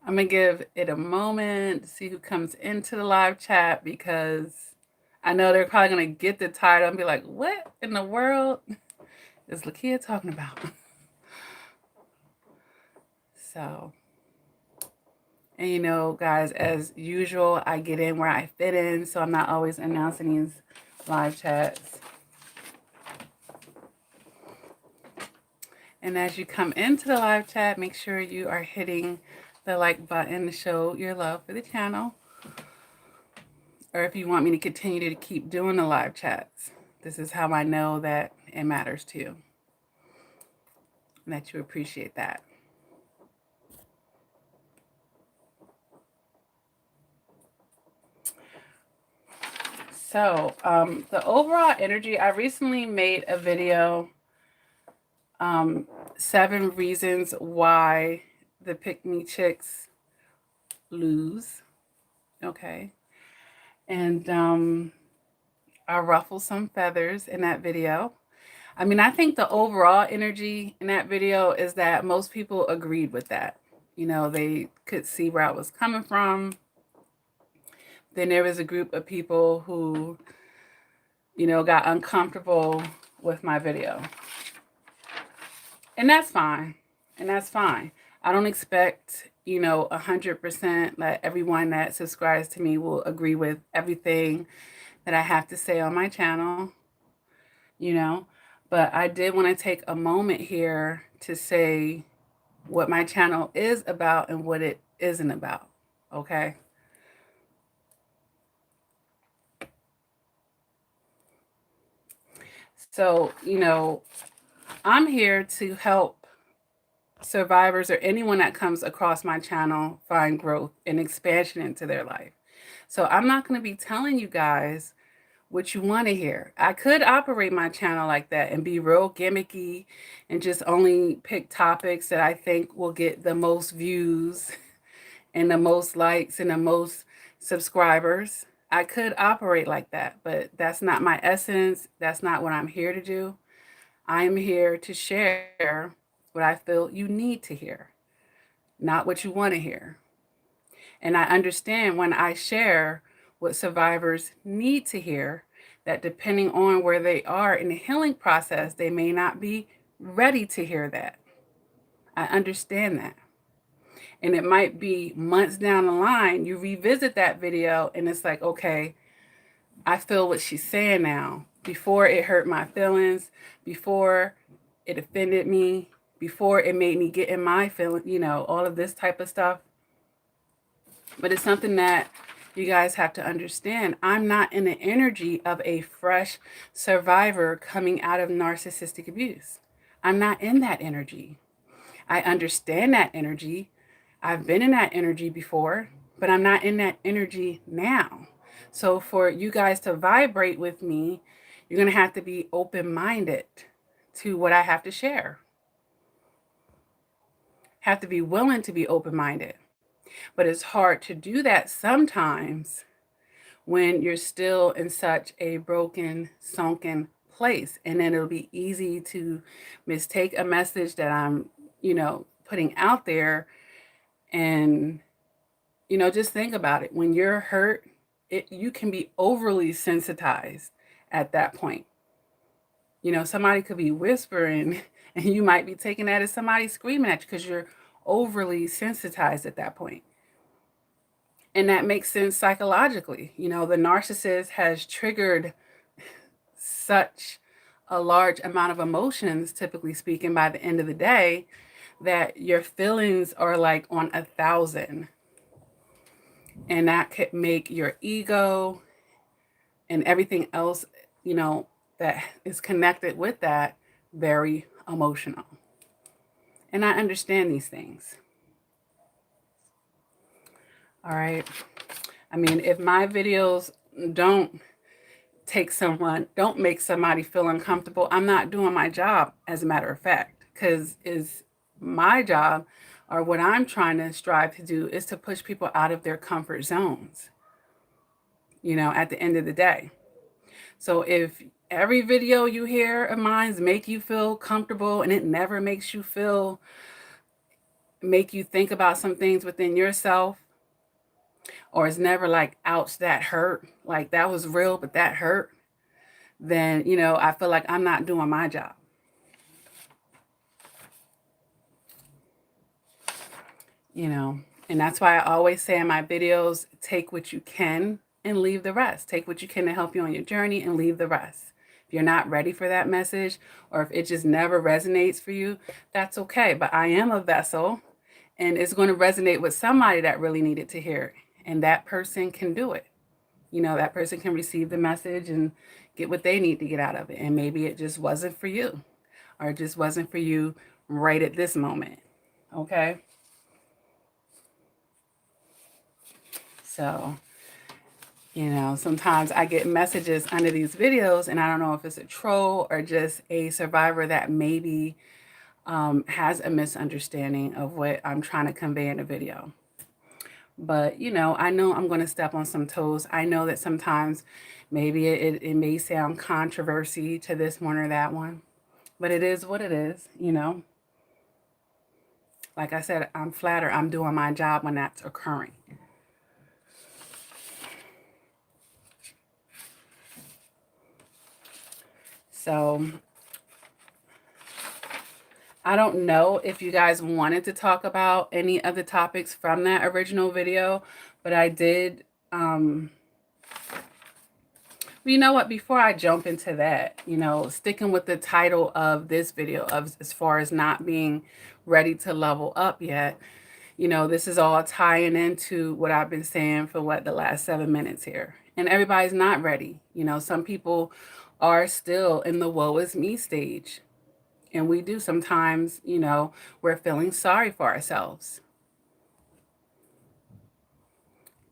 I'm going to give it a moment to see who comes into the live chat, because I know they're probably going to get the title and be like, what in the world is Lakia talking about? So, and you know, guys, as usual, I get in where I fit in, so I'm not always announcing these live chats. And as you come into the live chat, make sure you are hitting the like button to show your love for the channel. Or if you want me to continue to keep doing the live chats, this is how I know that it matters to you and that you appreciate that. So the overall energy, I recently made a video, 7 reasons why the pick-me chicks lose, okay? And I ruffled some feathers in that video. I mean, I think the overall energy in that video is that most people agreed with that. You know, they could see where I was coming from. Then there was a group of people who, you know, got uncomfortable with my video. And that's fine. And that's fine. I don't expect, you know, 100% that everyone that subscribes to me will agree with everything that I have to say on my channel, you know. But I did want to take a moment here to say what my channel is about and what it isn't about, okay? So, you know, I'm here to help survivors or anyone that comes across my channel find growth and expansion into their life. So I'm not going to be telling you guys what you want to hear. I could operate my channel like that and be real gimmicky and just only pick topics that I think will get the most views and the most likes and the most subscribers. I could operate like that, but that's not my essence. That's not what I'm here to do. I'm here to share what I feel you need to hear, not what you want to hear. And I understand when I share what survivors need to hear, that depending on where they are in the healing process, they may not be ready to hear that. I understand that. And it might be months down the line, you revisit that video and it's like, okay, I feel what she's saying now. Before it hurt my feelings, before it offended me, before it made me get in my feeling, you know, all of this type of stuff. But it's something that you guys have to understand. I'm not in the energy of a fresh survivor coming out of narcissistic abuse. I'm not in that energy. I understand that energy. I've been in that energy before, but I'm not in that energy now. So for you guys to vibrate with me, you're going to have to be open-minded to what I have to share. Have to be willing to be open-minded. But it's hard to do that sometimes when you're still in such a broken, sunken place. And then it'll be easy to mistake a message that I'm, you know, putting out there. And, you know, just think about it. When you're hurt, you can be overly sensitized at that point. You know, somebody could be whispering and you might be taking that as somebody screaming at you because you're overly sensitized at that point. And that makes sense psychologically. You know, the narcissist has triggered such a large amount of emotions, typically speaking, by the end of the day, that your feelings are like on 1,000. And that could make your ego and everything else, you know, that is connected with that very emotional. And I understand these things. All right. I mean, if my videos don't make somebody feel uncomfortable, I'm not doing my job, as a matter of fact, because it's my job, or what I'm trying to strive to do, is to push people out of their comfort zones, you know, at the end of the day. So if every video you hear of mine make you feel comfortable and it never makes you feel make you think about some things within yourself, or it's never like, ouch, that hurt, like that was real, but that hurt, then, you know, I feel like I'm not doing my job. You know, and that's why I always say in my videos, take what you can and leave the rest. Take what you can to help you on your journey and leave the rest. If you're not ready for that message, or if it just never resonates for you, that's okay. But I am a vessel, and it's going to resonate with somebody that really needed to hear it. And that person can do it. You know, that person can receive the message and get what they need to get out of it. And maybe it just wasn't for you, or it just wasn't for you right at this moment. Okay? So, you know, sometimes I get messages under these videos, and I don't know if it's a troll or just a survivor that maybe has a misunderstanding of what I'm trying to convey in a video. But, you know I'm going to step on some toes. I know that sometimes maybe it may sound controversy to this one or that one, but it is what it is, you know. Like I said, I'm flattered I'm doing my job when that's occurring. So I don't know if you guys wanted to talk about any of the topics from that original video, but I did, you know what, before I jump into that, you know, sticking with the title of this video of as far as not being ready to level up yet, you know, this is all tying into what I've been saying for the last 7 minutes here. And everybody's not ready. You know, some people are still in the woe is me stage. And we do sometimes, you know, we're feeling sorry for ourselves.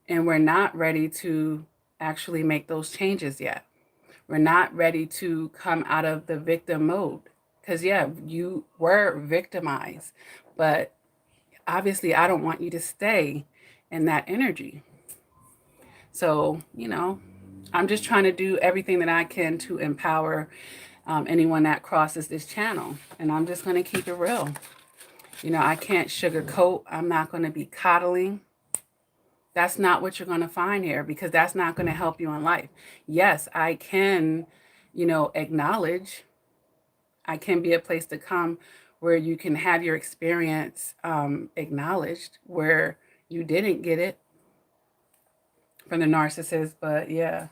And we're not ready to actually make those changes yet. We're not ready to come out of the victim mode. Because, yeah, you were victimized. But obviously, I don't want you to stay in that energy. So, you know, I'm just trying to do everything that I can to empower anyone that crosses this channel. And I'm just going to keep it real. You know, I can't sugarcoat. I'm not going to be coddling. That's not what you're going to find here, because that's not going to help you in life. Yes, I can, you know, acknowledge. I can be a place to come where you can have your experience acknowledged, where you didn't get it from the narcissist. But yeah,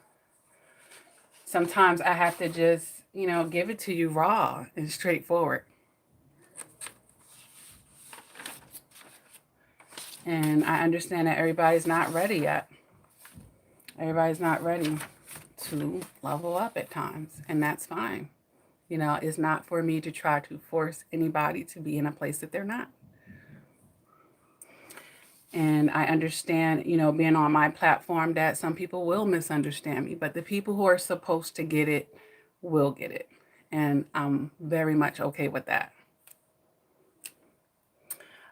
sometimes I have to just, you know, give it to you raw and straightforward. And I understand that everybody's not ready yet. Everybody's not ready to level up at times, and that's fine. You know, it's not for me to try to force anybody to be in a place that they're not. And I understand, you know, being on my platform, that some people will misunderstand me, but the people who are supposed to get it will get it. And I'm very much okay with that.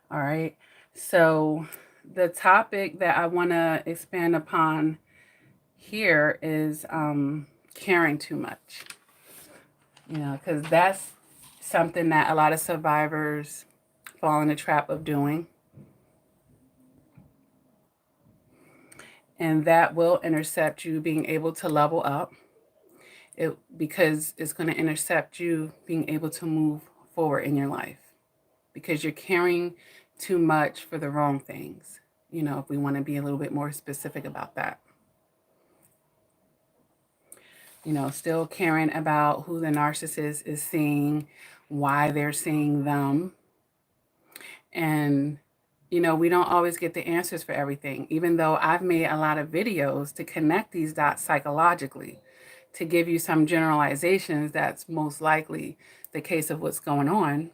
All right. So the topic that I want to expand upon here is caring too much. You know, because that's something that a lot of survivors fall in the trap of doing. And that will intercept you being able to level up, because it's going to intercept you being able to move forward in your life, because you're caring too much for the wrong things. You know, if we want to be a little bit more specific about that. You know, still caring about who the narcissist is seeing, why they're seeing them. And, you know, we don't always get the answers for everything, even though I've made a lot of videos to connect these dots psychologically, to give you some generalizations that's most likely the case of what's going on.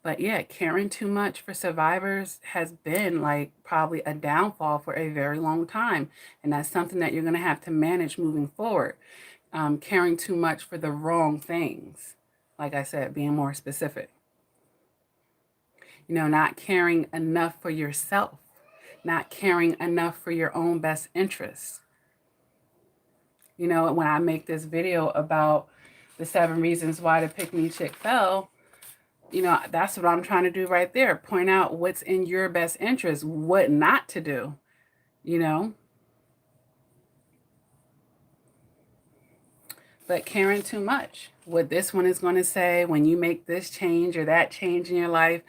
But yeah, caring too much for survivors has been like probably a downfall for a very long time. And that's something that you're going to have to manage moving forward. Caring too much for the wrong things. Like I said, being more specific. You know, not caring enough for yourself. Not caring enough for your own best interests. You know, when I make this video about the 7 reasons why the pick-me chick fell, That's what I'm trying to do right there. Point out what's in your best interest, what not to do, you know? But caring too much. What this one is going to say when you make this change or that change in your life,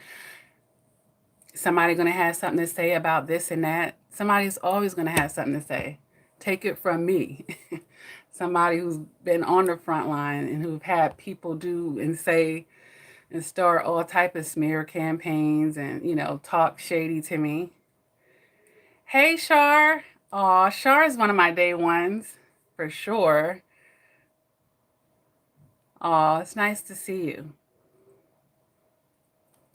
somebody going to have something to say about this and that. Somebody's always going to have something to say. Take it from me. Somebody who's been on the front line and who've had people do and say and start all type of smear campaigns and, talk shady to me. Hey, Shar. Aw, Shar is one of my day ones, for sure. Aw, it's nice to see you.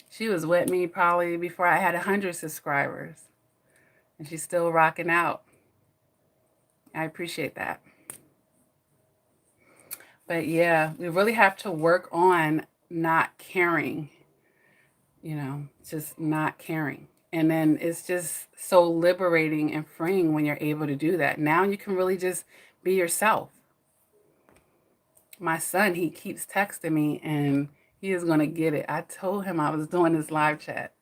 She was with me probably before I had 100 subscribers, and she's still rocking out. I appreciate that. But yeah, we really have to work on not caring, just not caring. And then it's just so liberating and freeing when you're able to do that. Now you can really just be yourself. My son, he keeps texting me and he is going to get it. I told him I was doing this live chat.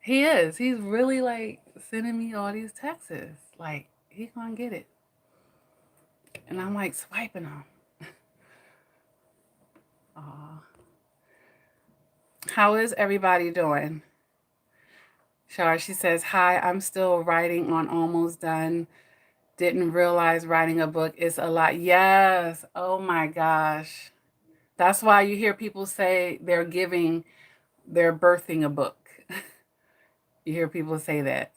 He is. He's really like sending me all these texts. Like, he's going to get it. And I'm like swiping them. Aw. How is everybody doing? Shar, she says, hi, I'm still writing on almost done. Didn't realize writing a book is a lot. Yes. Oh my gosh. That's why you hear people say they're birthing a book. You hear people say that.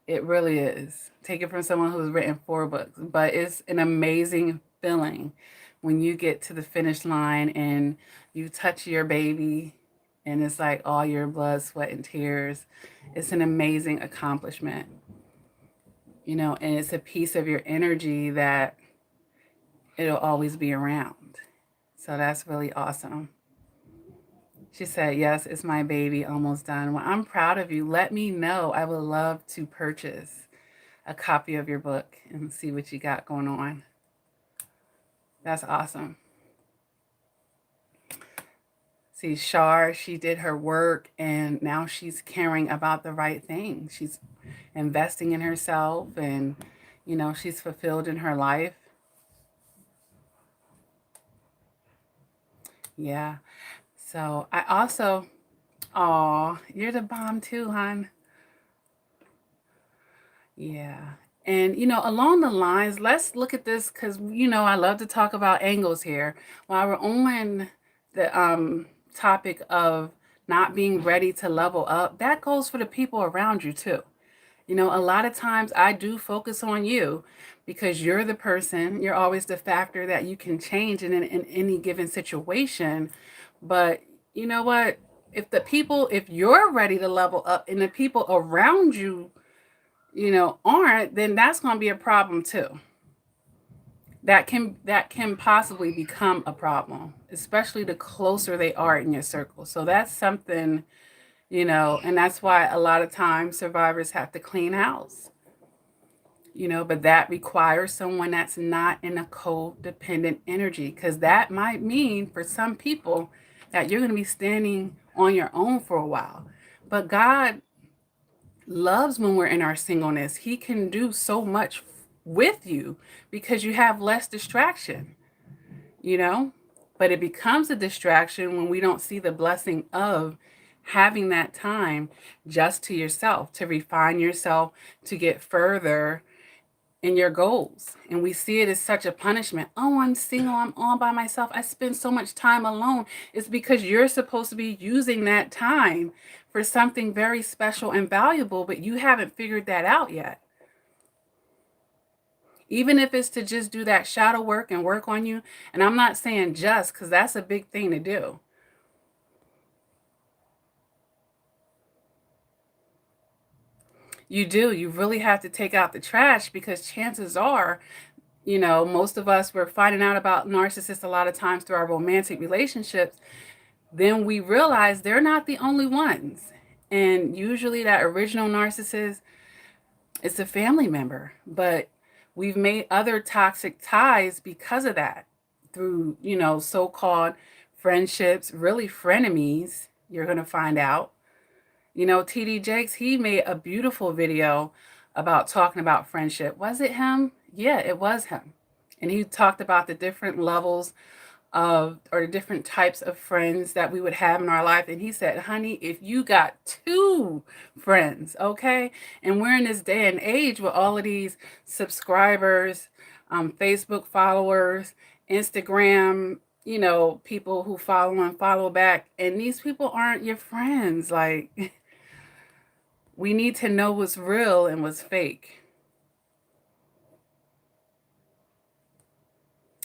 It really is. Take it from someone who's written 4 books. But it's an amazing feeling when you get to the finish line and you touch your baby and it's like all your blood, sweat, and tears. It's an amazing accomplishment. And it's a piece of your energy that it'll always be around. So that's really awesome. She said, yes, it's my baby, almost done. Well, I'm proud of you. Let me know. I would love to purchase a copy of your book and see what you got going on. That's awesome. See, Shar, she did her work and now she's caring about the right things. She's investing in herself and, she's fulfilled in her life. Yeah. So I also, you're the bomb too, hon. Yeah. And, along the lines, let's look at this because, I love to talk about angles here. While we're on the topic of not being ready to level up, that goes for the people around you too. A lot of times I do focus on you because you're the person, you're always the factor that you can change in any given situation. But you know what? If you're ready to level up and the people around you, aren't, then that's going to be a problem too. That can possibly become a problem, especially the closer they are in your circle. So that's something, and that's why a lot of times survivors have to clean house. But that requires someone that's not in a codependent energy, because that might mean for some people that you're going to be standing on your own for a while. But God loves when we're in our singleness. He can do so much with you because you have less distraction, you know? But it becomes a distraction when we don't see the blessing of having that time just to yourself, to refine yourself, to get further in your goals. And we see it as such a punishment. Oh, I'm single, I'm all by myself, I spend so much time alone. It's because you're supposed to be using that time for something very special and valuable, but you haven't figured that out yet. Even if it's to just do that shadow work and work on you. And I'm not saying just, because that's a big thing to do. You do. You really have to take out the trash, because chances are, most of us, we're finding out about narcissists a lot of times through our romantic relationships. Then we realize they're not the only ones. And usually that original narcissist, it's a family member. But we've made other toxic ties because of that, through, so-called friendships, really frenemies, you're going to find out. You know, TD Jakes, he made a beautiful video about talking about friendship. Was it him? Yeah, it was him. And he talked about the different levels of, or the different types of friends that we would have in our life. And he said, honey, if you got 2 friends, okay? And we're in this day and age with all of these subscribers, Facebook followers, Instagram, you know, people who follow and follow back. And these people aren't your friends. Like, we need to know what's real and what's fake.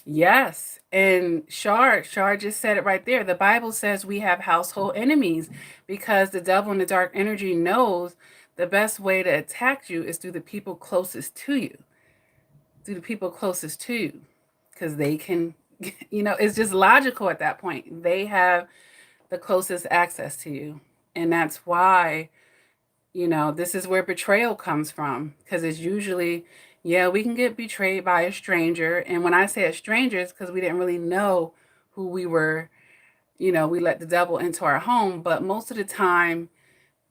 Yes. And Shard just said it right there. The Bible says we have household enemies because the devil in the dark energy knows the best way to attack you is through the people closest to you. Through the people closest to you. Because they can, you know, it's just logical at that point. They have the closest access to you. And that's why, you know, this is where betrayal comes from. Because it's usually, yeah, we can get betrayed by a stranger. And when I say a stranger, it's because we didn't really know who we were. You know, we let the devil into our home. But most of the time,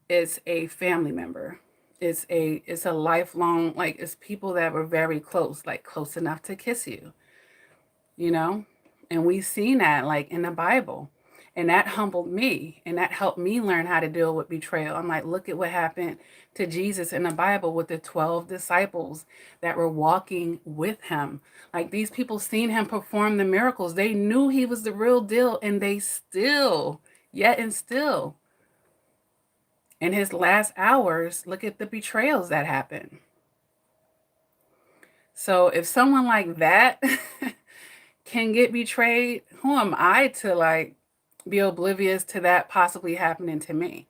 it's a family member. It's a lifelong, like, it's people that were very close, like close enough to kiss you, you know? And we've seen that, like, in the Bible. And that humbled me. And that helped me learn how to deal with betrayal. I'm like, look at what happened to Jesus in the Bible with the 12 disciples that were walking with him. Like, these people seen him perform the miracles. They knew he was the real deal, and they still, yet and still, in his last hours, look at the betrayals that happened. So if someone like that can get betrayed, who am I to, like, be oblivious to that possibly happening to me?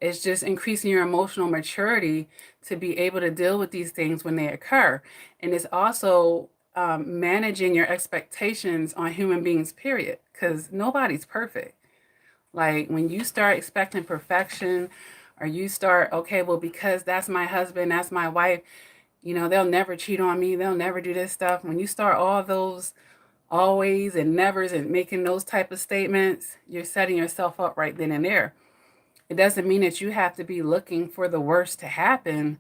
It's just increasing your emotional maturity to be able to deal with these things when they occur. And it's also managing your expectations on human beings, period, because nobody's perfect. Like, when you start expecting perfection, or you start, okay, well, because that's my husband, that's my wife, you know, they'll never cheat on me, they'll never do this stuff. When you start all those always and nevers and making those type of statements, you're setting yourself up right then and there. It doesn't mean that you have to be looking for the worst to happen,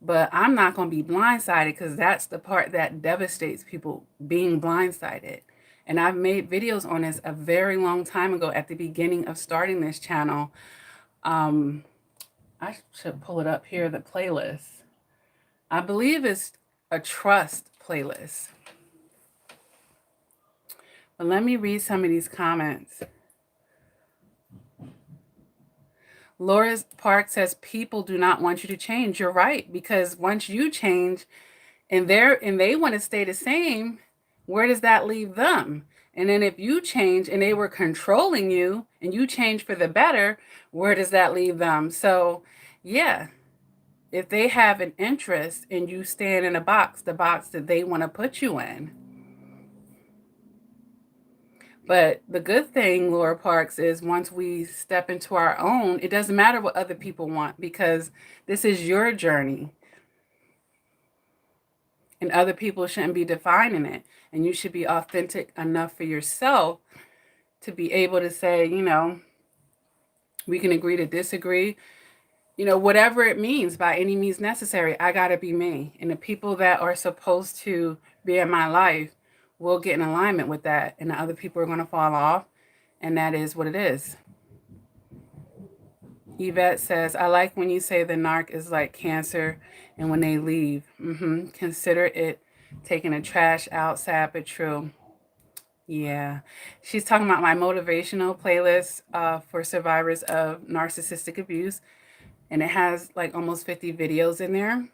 but I'm not going to be blindsided, because that's the part that devastates people, being blindsided. And I've made videos on this a very long time ago at the beginning of starting this channel. I should pull it up here, the playlist. I believe it's a trust playlist. But let me read some of these comments. Laura Park says, people do not want you to change. You're right, because once you change and they want to stay the same, where does that leave them? And then if you change and they were controlling you and you change for the better, where does that leave them? So, yeah, if they have an interest and you stand in a box, the box that they want to put you in. But the good thing, Laura Parks, is once we step into our own, it doesn't matter what other people want, because this is your journey. And other people shouldn't be defining it. And you should be authentic enough for yourself to be able to say, you know, we can agree to disagree. You know, whatever it means, by any means necessary, I got to be me. And the people that are supposed to be in my life will get in alignment with that. And the other people are going to fall off. And that is what it is. Yvette says, I like when you say the narc is like cancer and when they leave. Consider it taking the trash out, sad but true. Yeah. She's talking about my motivational playlist for survivors of narcissistic abuse. And it has like almost 50 videos in there.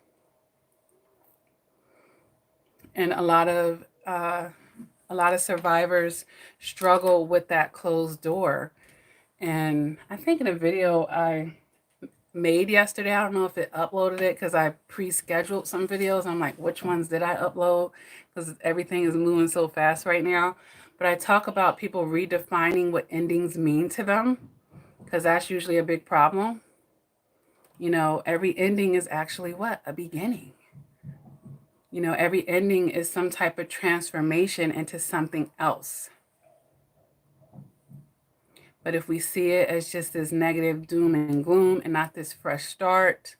And a lot of survivors struggle with that closed door. And I think in a video I made yesterday, I don't know if it uploaded it, because I pre-scheduled some videos. I'm like, which ones did I upload? Because everything is moving so fast right now. But I talk about people redefining what endings mean to them, because that's usually a big problem. You know, every ending is actually what? A beginning. You know, every ending is some type of transformation into something else. But if we see it as just this negative doom and gloom and not this fresh start,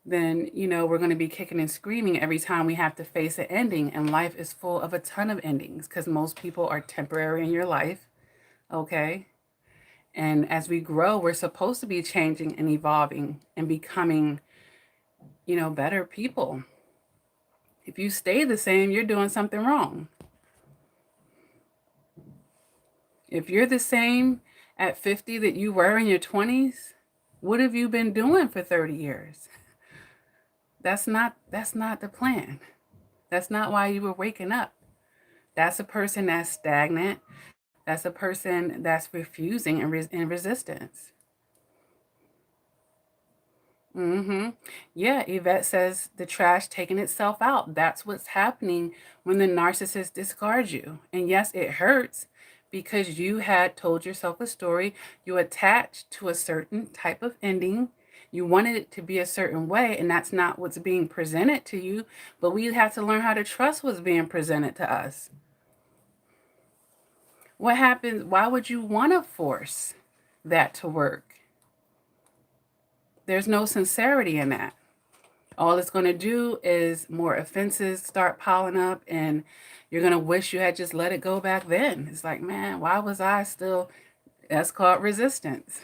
then, we're going to be kicking and screaming every time we have to face an ending. And life is full of a ton of endings because most people are temporary in your life. Okay. And as we grow, we're supposed to be changing and evolving and becoming, better people. If you stay the same, you're doing something wrong. If you're the same at 50 that you were in your 20s, what have you been doing for 30 years? That's not the plan. That's not why you were waking up. That's a person that's stagnant. That's a person that's refusing and in resistance. Mm-hmm. Yeah, Yvette says the trash taking itself out. That's what's happening when the narcissist discards you. And yes, it hurts because you had told yourself a story. You attached to a certain type of ending. You wanted it to be a certain way, and that's not what's being presented to you. But we have to learn how to trust what's being presented to us. What happens? Why would you want to force that to work? There's no sincerity in that. All it's going to do is more offenses start piling up, and you're going to wish you had just let it go back then. It's like, man, why was I still? That's called resistance.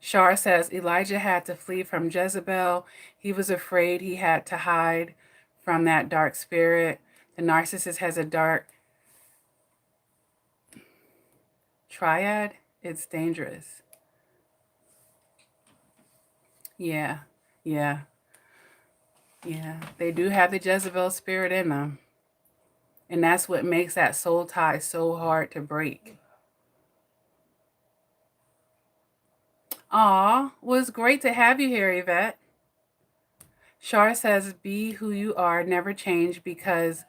Shar says Elijah had to flee from Jezebel. He was afraid he had to hide from that dark spirit. The narcissist has a dark triad. It's dangerous. Yeah, yeah, yeah. They do have the Jezebel spirit in them. And that's what makes that soul tie so hard to break. Aw, was great to have you here, Yvette. Shar says, be who you are, never change because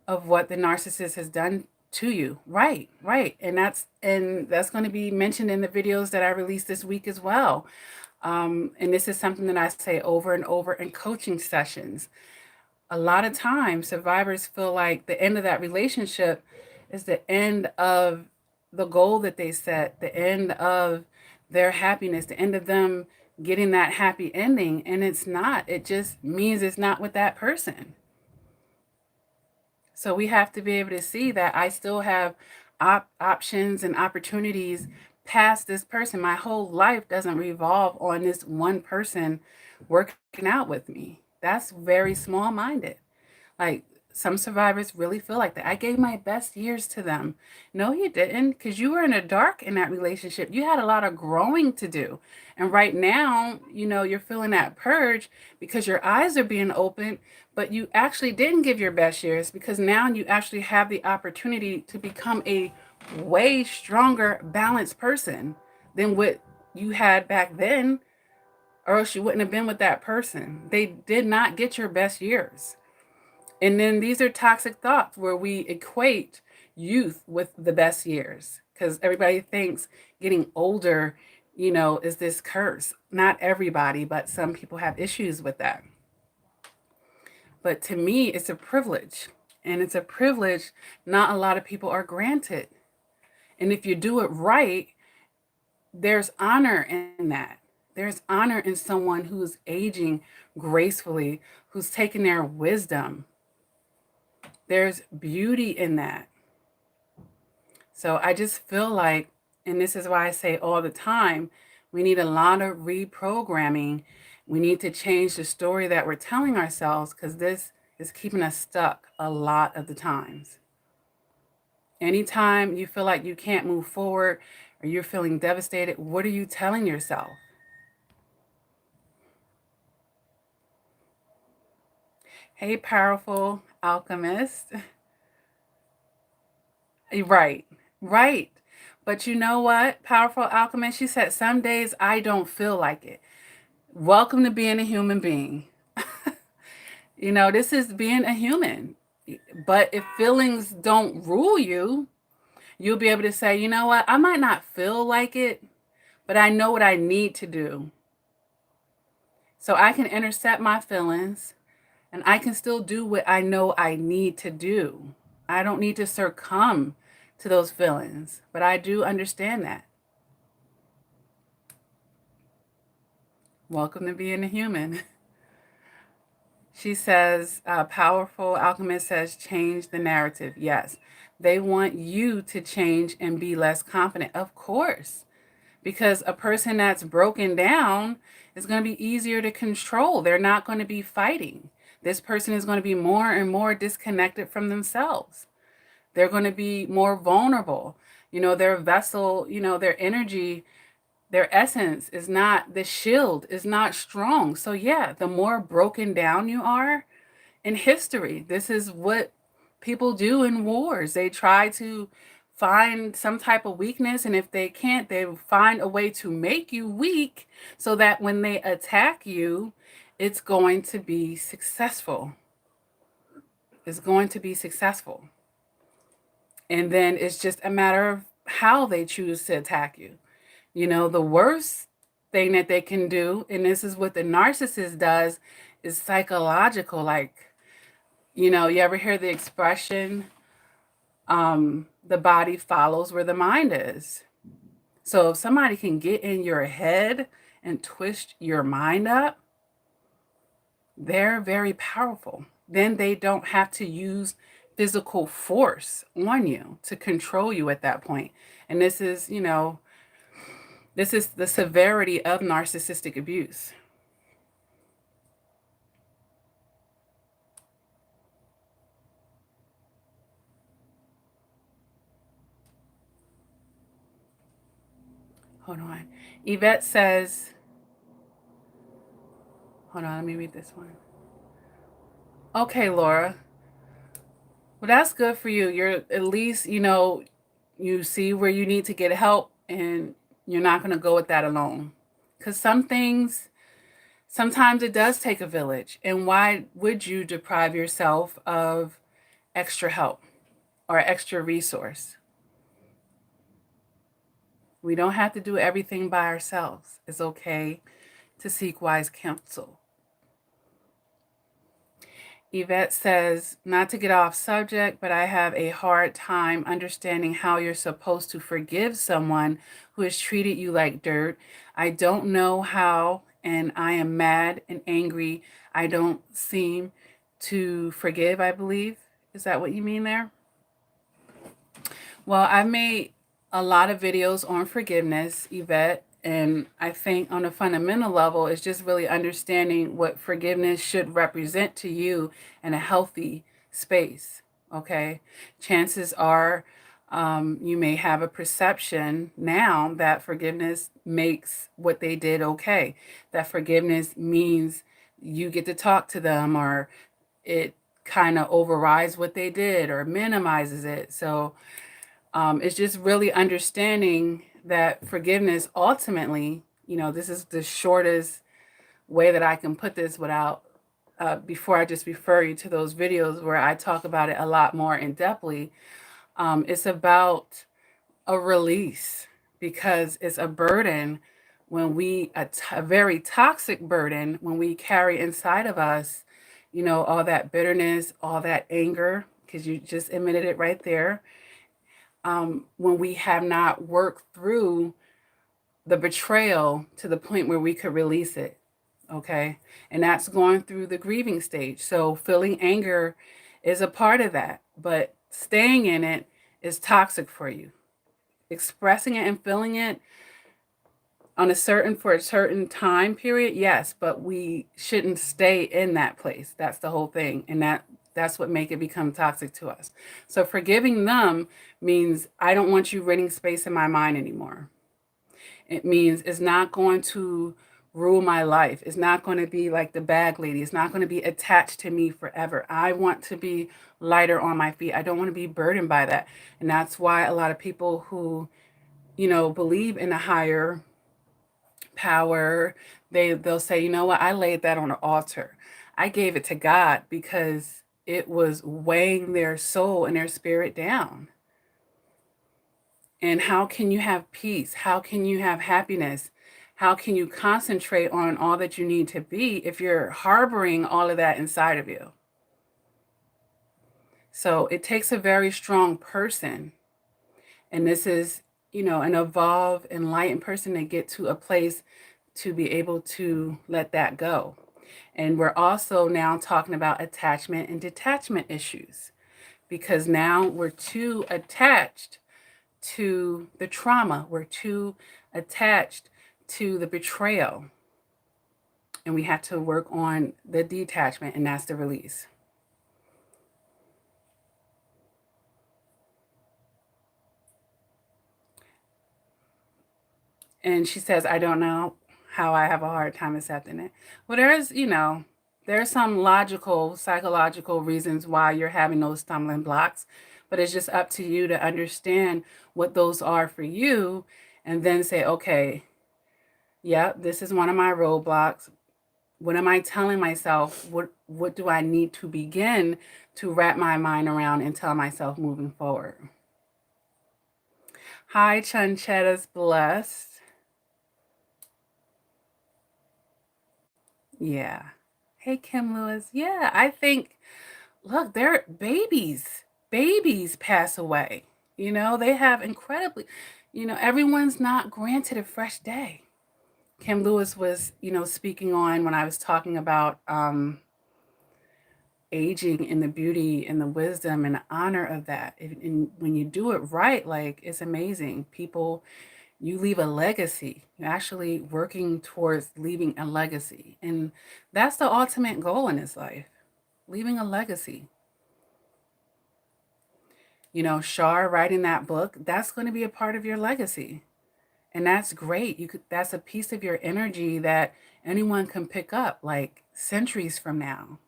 of what the narcissist has done to you. Right, right. And that's going to be mentioned in the videos that I released this week as well. And this is something that I say over and over in coaching sessions. A lot of times survivors feel like the end of that relationship is the end of the goal that they set, the end of their happiness, the end of them getting that happy ending. And it's not. It just means it's not with that person. So we have to be able to see that I still have options and opportunities past this person. My whole life doesn't revolve on this one person working out with me. That's very small minded. Like, some survivors really feel like that. I gave my best years to them. No, you didn't, because you were in the dark in that relationship. You had a lot of growing to do. And right now, you're feeling that purge because your eyes are being opened, but you actually didn't give your best years because now you actually have the opportunity to become a way stronger, balanced person than what you had back then, or else you wouldn't have been with that person. They did not get your best years. And then these are toxic thoughts where we equate youth with the best years because everybody thinks getting older, is this curse. Not everybody, but some people have issues with that. But to me, it's a privilege. And it's a privilege not a lot of people are granted. And if you do it right, there's honor in that. There's honor in someone who's aging gracefully, who's taking their wisdom. There's beauty in that. So I just feel like, and this is why I say all the time, we need a lot of reprogramming. We need to change the story that we're telling ourselves because this is keeping us stuck a lot of the times. Anytime you feel like you can't move forward or you're feeling devastated, what are you telling yourself? Hey, powerful alchemist. Right, right. But you know what, powerful alchemist? She said, some days I don't feel like it. Welcome to being a human being. This is being a human. But if feelings don't rule you, you'll be able to say, you know what, I might not feel like it, but I know what I need to do. So I can intercept my feelings. And I can still do what I know I need to do. I don't need to succumb to those feelings, but I do understand that. Welcome to being a human. She says, powerful alchemist says, change the narrative. Yes, they want you to change and be less confident. Of course, because a person that's broken down is going to be easier to control. They're not going to be fighting. This person is going to be more and more disconnected from themselves. They're going to be more vulnerable. Their vessel, their energy, their essence is not, the shield is not strong. So yeah, the more broken down you are in history, this is what people do in wars. They try to find some type of weakness, and if they can't, they find a way to make you weak so that when they attack you, it's going to be successful. It's going to be successful. And then it's just a matter of how they choose to attack you. The worst thing that they can do, and this is what the narcissist does, is psychological. Like, you ever hear the expression, the body follows where the mind is? So if somebody can get in your head and twist your mind up, they're very powerful. Then they don't have to use physical force on you to control you at that point. And this is the severity of narcissistic abuse. Hold on. Yvette says, hold on, let me read this one. Okay, Laura. Well, that's good for you. You're at least, you see where you need to get help, and you're not going to go with that alone. Because some things, sometimes it does take a village. And why would you deprive yourself of extra help or extra resource? We don't have to do everything by ourselves. It's okay to seek wise counsel. Yvette says, not to get off subject, but I have a hard time understanding how you're supposed to forgive someone who has treated you like dirt. I don't know how, and I am mad and angry. I don't seem to forgive, I believe. Is that what you mean there? Well, I've made a lot of videos on forgiveness, Yvette, and I think on a fundamental level, it's just really understanding what forgiveness should represent to you in a healthy space, okay? Chances are you may have a perception now that forgiveness makes what they did okay, that forgiveness means you get to talk to them, or it kind of overrides what they did or minimizes it. So it's just really understanding that forgiveness ultimately, this is the shortest way that I can put this without, before I just refer you to those videos where I talk about it a lot more in depthly. It's about a release, because it's a burden when a very toxic burden when we carry inside of us, all that bitterness, all that anger, because you just admitted it right there. When we have not worked through the betrayal to the point where we could release it. Okay. And that's going through the grieving stage. So feeling anger is a part of that, but staying in it is toxic for you. Expressing it and feeling it for a certain time period, yes, but we shouldn't stay in that place. That's the whole thing. And that's what make it become toxic to us. So forgiving them means I don't want you renting space in my mind anymore. It means it's not going to rule my life. It's not going to be like the bag lady. It's not going to be attached to me forever. I want to be lighter on my feet. I don't want to be burdened by that. And that's why a lot of people who, believe in a higher power, they'll say, you know what, I laid that on an altar. I gave it to God because it was weighing their soul and their spirit down. And how can you have peace? How can you have happiness? How can you concentrate on all that you need to be if you're harboring all of that inside of you? So it takes a very strong person. And this is, an evolved, enlightened person to get to a place to be able to let that go. And we're also now talking about attachment and detachment issues, because now we're too attached to the trauma. We're too attached to the betrayal. And we have to work on the detachment, and that's the release. And she says, I don't know how I have a hard time accepting it. Well, there's some logical, psychological reasons why you're having those stumbling blocks, but it's just up to you to understand what those are for you, and then say, okay, yeah, this is one of my roadblocks. What am I telling myself? What do I need to begin to wrap my mind around and tell myself moving forward? Hi, Chunchetta's blessed. Yeah. Hey, Kim Lewis. Yeah, I think, look, they're babies. Babies pass away. They have incredibly, everyone's not granted a fresh day. Kim Lewis was, speaking on when I was talking about aging and the beauty and the wisdom and the honor of that. And when you do it right, like, it's amazing. People, you leave a legacy. You're actually working towards leaving a legacy. And that's the ultimate goal in this life, leaving a legacy. Shar writing that book, that's going to be a part of your legacy. And that's great. That's a piece of your energy that anyone can pick up like centuries from now.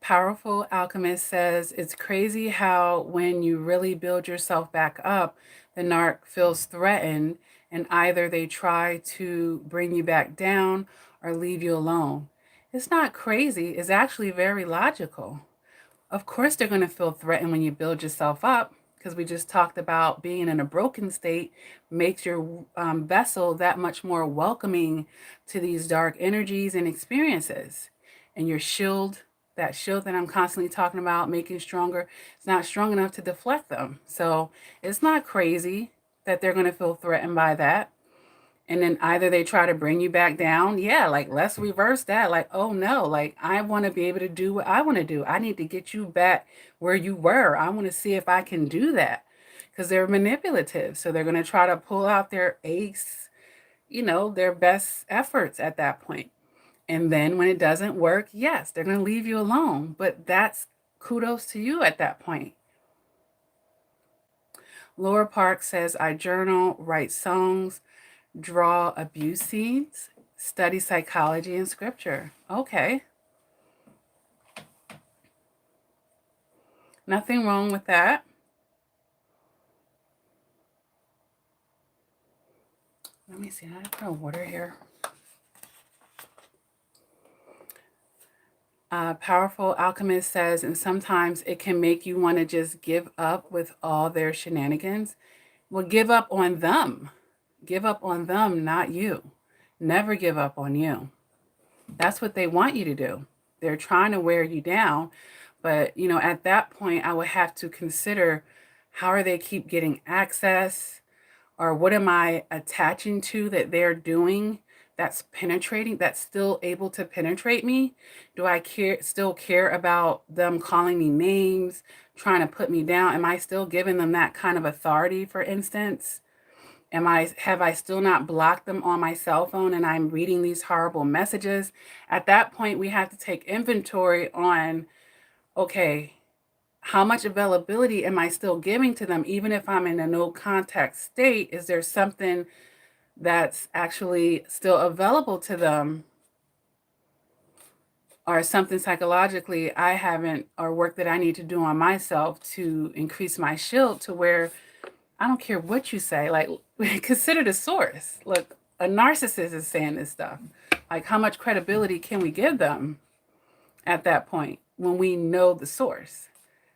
Powerful Alchemist says, it's crazy how when you really build yourself back up, the narc feels threatened, and either they try to bring you back down or leave you alone. It's not crazy. It's actually very logical. Of course, they're going to feel threatened when you build yourself up, because we just talked about being in a broken state makes your vessel that much more welcoming to these dark energies and experiences. And your shield, that shield that I'm constantly talking about, making stronger, it's not strong enough to deflect them. So it's not crazy that they're going to feel threatened by that. And then either they try to bring you back down. Yeah, like, let's reverse that. Like, oh no, like, I want to be able to do what I want to do. I need to get you back where you were. I want to see if I can do that, because they're manipulative. So they're going to try to pull out their ace, their best efforts at that point. And then when it doesn't work, yes, they're going to leave you alone. But that's kudos to you at that point. Laura Park says, I journal, write songs, draw abuse scenes, study psychology and scripture. Okay. Nothing wrong with that. Let me see. I put water here. Powerful Alchemist says, and sometimes it can make you want to just give up with all their shenanigans. Well, give up on them. Give up on them, not you. Never give up on you. That's what they want you to do. They're trying to wear you down. But, at that point, I would have to consider, how are they keep getting access? Or what am I attaching to that they're doing that's penetrating, that's still able to penetrate me? Do I still care about them calling me names, trying to put me down? Am I still giving them that kind of authority, for instance? Have I still not blocked them on my cell phone and I'm reading these horrible messages? At that point, we have to take inventory on, okay, how much availability am I still giving to them? Even if I'm in a no contact state, is there something that's actually still available to them, or something psychologically I haven't, or work that I need to do on myself to increase my shield to where I don't care what you say, like, consider the source. Look, a narcissist is saying this stuff. Like, how much credibility can we give them at that point when we know the source?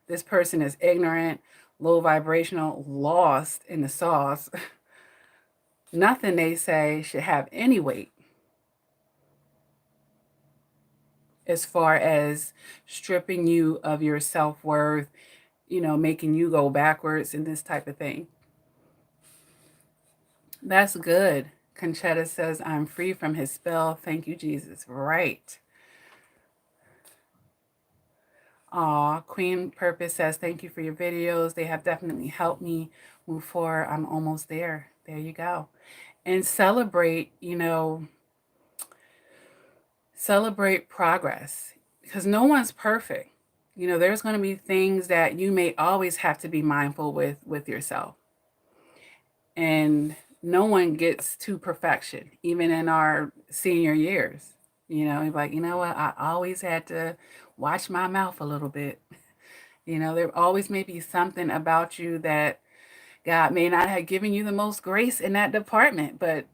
This person is ignorant, low vibrational, lost in the sauce, nothing they say should have any weight as far as stripping you of your self-worth, making you go backwards and this type of thing. That's good. Conchetta says, I'm free from his spell. Thank you, Jesus. Right. Aw, Queen Purpose says, thank you for your videos. They have definitely helped me move forward. I'm almost there. There you go. And celebrate, celebrate progress, because no one's perfect. There's going to be things that you may always have to be mindful with yourself. And no one gets to perfection, even in our senior years. Like, you know what? I always had to watch my mouth a little bit. There always may be something about you that God may not have given you the most grace in that department, but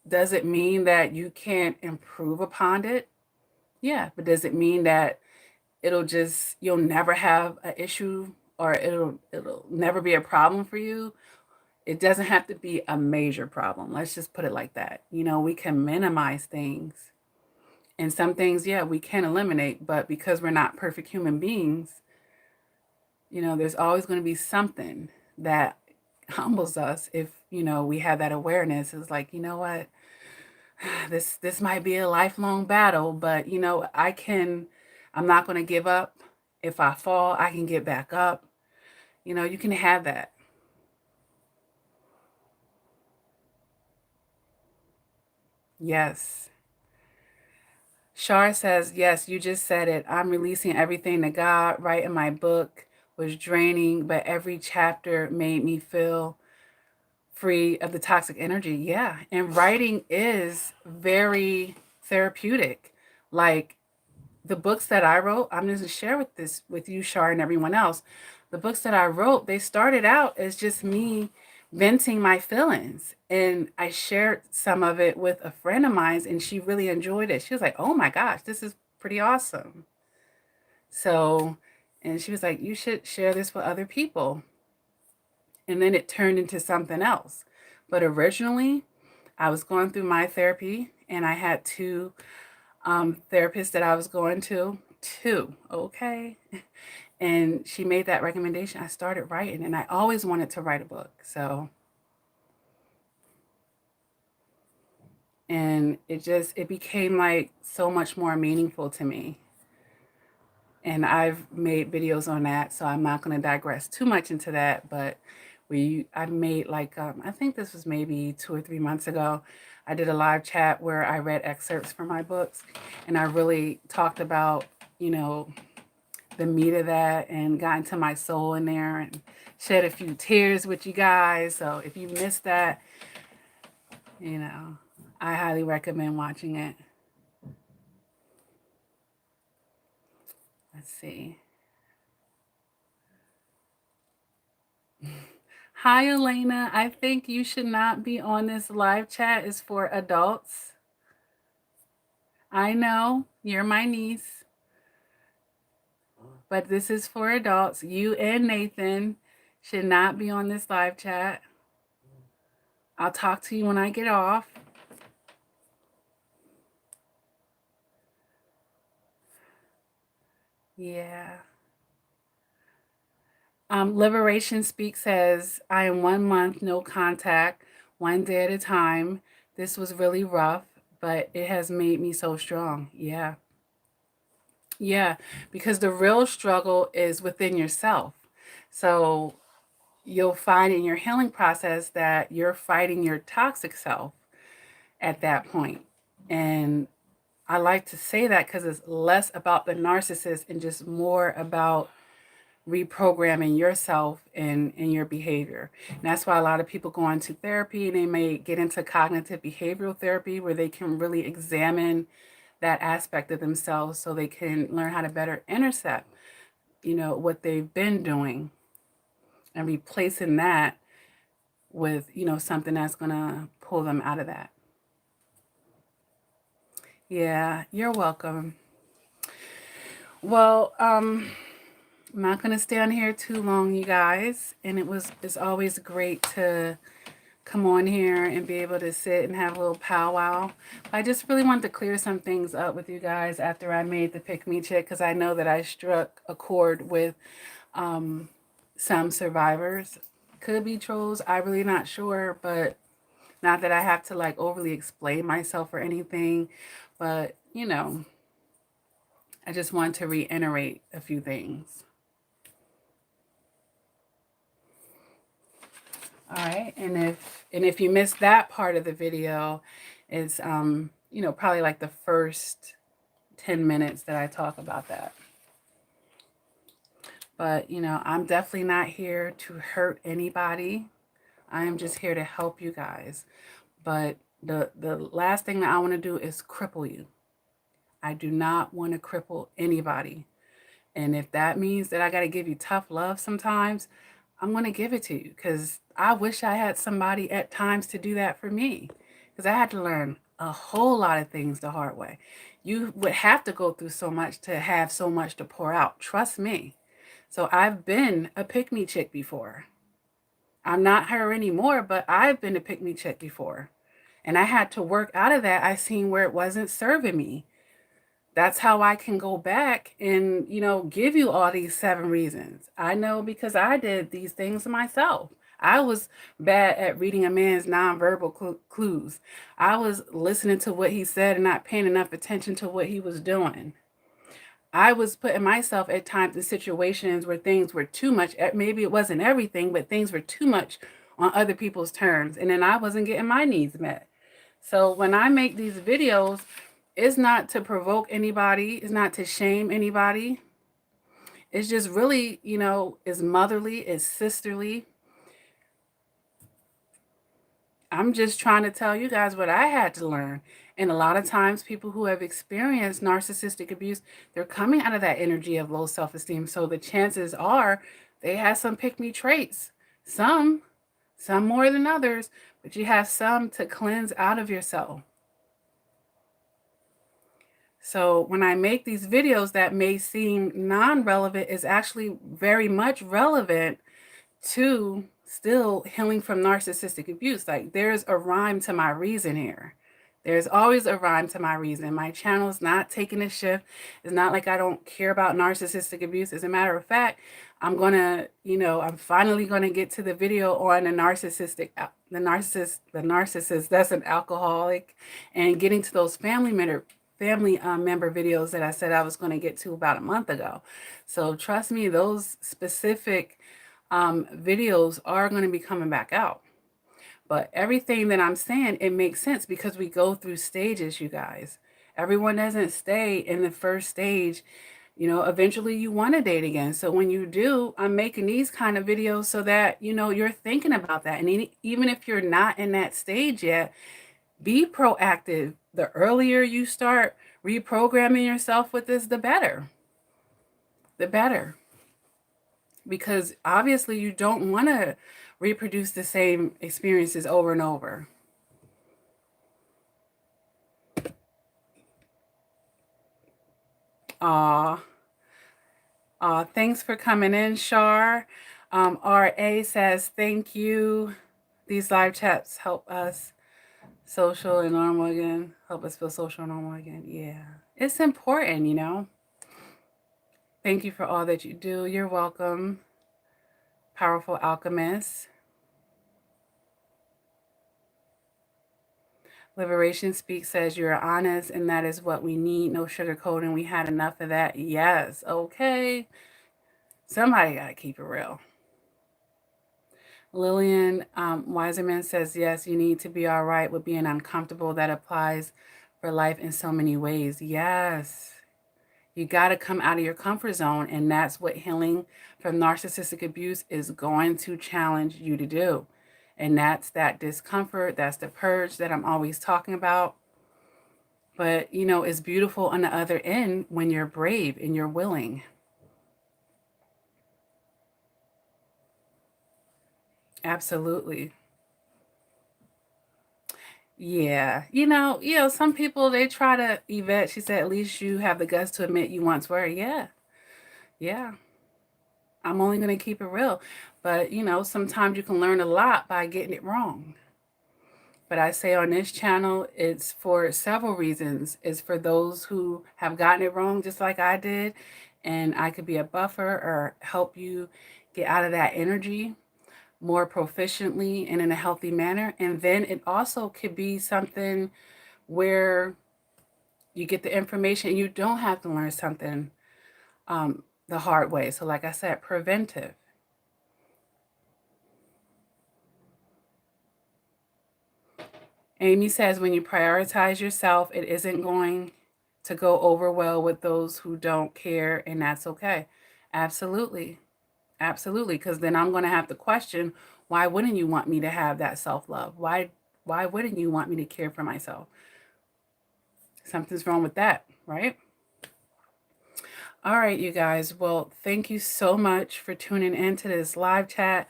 does it mean that you can't improve upon it? Yeah, but does it mean that you'll never have an issue, or it'll never be a problem for you? It doesn't have to be a major problem. Let's just put it like that. We can minimize things, and some things, yeah, we can eliminate, but because we're not perfect human beings, there's always going to be something that humbles us if, we have that awareness. It's like, you know what? This might be a lifelong battle, but I'm not going to give up. If I fall, I can get back up. You can have that. Yes. Shar says, yes, you just said it. I'm releasing everything to God. Writing my book was draining, but every chapter made me feel free of the toxic energy. Yeah. And writing is very therapeutic. Like the books that I wrote, I'm going to share with you, Shar, and everyone else. The books that I wrote, they started out as just me venting my feelings. And I shared some of it with a friend of mine, and she really enjoyed it. She was like, oh my gosh, this is pretty awesome. So, and she was like, you should share this with other people. And then it turned into something else. But originally, I was going through my therapy, and I had two therapists that I was going to. Two, okay? And she made that recommendation. I started writing, and I always wanted to write a book. So, and it became like so much more meaningful to me. And I've made videos on that, so I'm not going to digress too much into that. But I made like, I think this was maybe 2 or 3 months ago. I did a live chat where I read excerpts from my books, and I really talked about, the meat of that, and got into my soul in there and shed a few tears with you guys. So if you missed that, I highly recommend watching it. Let's see. Hi, Elena. I think you should not be on this live chat. It's for adults. I know you're my niece, but this is for adults. You and Nathan should not be on this live chat. I'll talk to you when I get off. Yeah. Liberation Speak says, I am 1 month, no contact, one day at a time. This was really rough, but it has made me so strong. Yeah. Yeah, because the real struggle is within yourself. So you'll find in your healing process that you're fighting your toxic self at that point. And I like to say that because it's less about the narcissist and just more about reprogramming yourself and your behavior. And that's why a lot of people go into therapy, and they may get into cognitive behavioral therapy where they can really examine that aspect of themselves so they can learn how to better intercept, what they've been doing, and replacing that with, something that's going to pull them out of that. Yeah, you're welcome. Well, I'm not going to stay on here too long, you guys. And it's always great to come on here and be able to sit and have a little powwow. I just really wanted to clear some things up with you guys after I made the Pick Me Chick, because I know that I struck a chord with some survivors. Could be trolls, I'm really not sure, but not that I have to like overly explain myself or anything, but you know, I just want to reiterate a few things. All right, and if you missed that part of the video, it's you know, probably like the first 10 minutes that I talk about that. But you know, I'm definitely not here to hurt anybody. I am just here to help you guys. But the last thing that I want to do is cripple you. I do not want to cripple anybody. And if that means that I got to give you tough love sometimes, I'm going to give it to you, because I wish I had somebody at times to do that for me, because I had to learn a whole lot of things the hard way. You would have to go through so much to have so much to pour out. Trust me. So I've been a pick-me chick before. I'm not her anymore, but I've been a pick-me chick before. And I had to work out of that. I seen where it wasn't serving me. That's how I can go back and, you know, give you all these 7 reasons. I know, because I did these things myself. I was bad at reading a man's nonverbal clues. I was listening to what he said and not paying enough attention to what he was doing. I was putting myself at times in situations where things were too much. Maybe it wasn't everything, but things were too much on other people's terms. And then I wasn't getting my needs met. So when I make these videos, it's not to provoke anybody. It's not to shame anybody. It's just really, you know, it's motherly, it's sisterly. I'm just trying to tell you guys what I had to learn. And a lot of times people who have experienced narcissistic abuse, they're coming out of that energy of low self-esteem. So the chances are they have some pick-me traits. Some more than others, but you have some to cleanse out of yourself. So when I make these videos that may seem non-relevant, is actually very much relevant to still healing from narcissistic abuse. Like, there's a rhyme to my reason here. There's always a rhyme to my reason. My channel is not taking a shift. It's not like I don't care about narcissistic abuse. As a matter of fact, I'm finally gonna get to the video on the narcissist that's an alcoholic, and getting to those family member videos that I said I was going to get to about a month ago. So trust me, those specific videos are going to be coming back out. But everything that I'm saying, it makes sense, because we go through stages, you guys. Everyone doesn't stay in the first stage. You know, eventually you want to date again. So when you do, I'm making these kind of videos so that, you know, you're thinking about that. And even if you're not in that stage yet, be proactive. The earlier you start reprogramming yourself with this, the better. The better. Because obviously you don't want to reproduce the same experiences over and over. Thanks for coming in, Shar. RA says, thank you. These live chats help us social and normal again. Help us feel social and normal again. Yeah. It's important, you know. Thank you for all that you do. You're welcome. Powerful alchemist. Liberation Speak says, you're honest, and that is what we need. No sugarcoating. We had enough of that. Yes. Okay. Somebody got to keep it real. Lillian Wiserman says, yes, you need to be all right with being uncomfortable. That applies for life in so many ways. Yes. You got to come out of your comfort zone, and that's what healing from narcissistic abuse is going to challenge you to do. And that's that discomfort, that's the purge that I'm always talking about. But, you know, it's beautiful on the other end when you're brave and you're willing. Absolutely. Yeah. You know, some people, they try to, Yvette, she said, at least you have the guts to admit you once were. Yeah. Yeah. I'm only going to keep it real. But, you know, sometimes you can learn a lot by getting it wrong. But I say on this channel, it's for several reasons. It's for those who have gotten it wrong, just like I did. And I could be a buffer or help you get out of that energy more proficiently and in a healthy manner. And then it also could be something where you get the information and you don't have to learn something the hard way. So like I said, preventive. Amy says, when you prioritize yourself, it isn't going to go over well with those who don't care, and that's okay. Absolutely. Absolutely. Because then I'm going to have to question, why wouldn't you want me to have that self-love? Why wouldn't you want me to care for myself? Something's wrong with that, right? All right, you guys. Well, thank you so much for tuning into this live chat.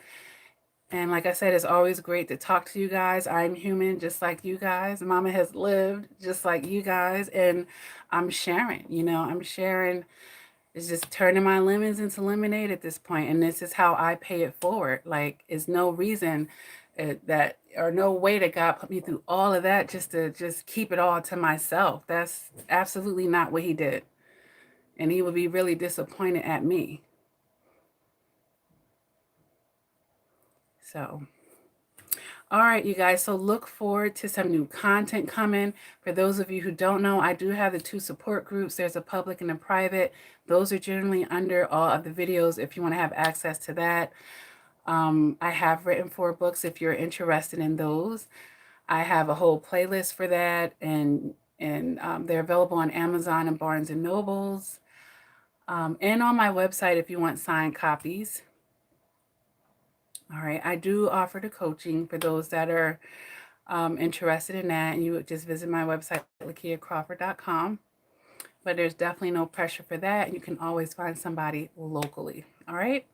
And like I said, it's always great to talk to you guys. I'm human just like you guys. Mama has lived just like you guys. And I'm sharing, I'm sharing. It's just turning my lemons into lemonade at this point. And this is how I pay it forward. Like, it's no reason that, or no way that God put me through all of that just to just keep it all to myself. That's absolutely not what he did. And he would be really disappointed at me. So, all right, you guys. So look forward to some new content coming. For those of you who don't know, I do have the 2 support groups. There's a public and a private. Those are generally under all of the videos if you want to have access to that. I have written 4 books if you're interested in those. I have a whole playlist for that, and they're available on Amazon and Barnes and Nobles, and on my website if you want signed copies. All right, I do offer the coaching for those that are interested in that, and you would just visit my website, lakiacrawford.com. But there's definitely no pressure for that. You can always find somebody locally. All right.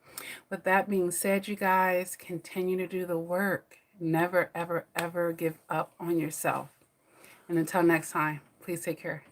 With that being said, you guys, continue to do the work. Never, ever, ever give up on yourself. And until next time, please take care.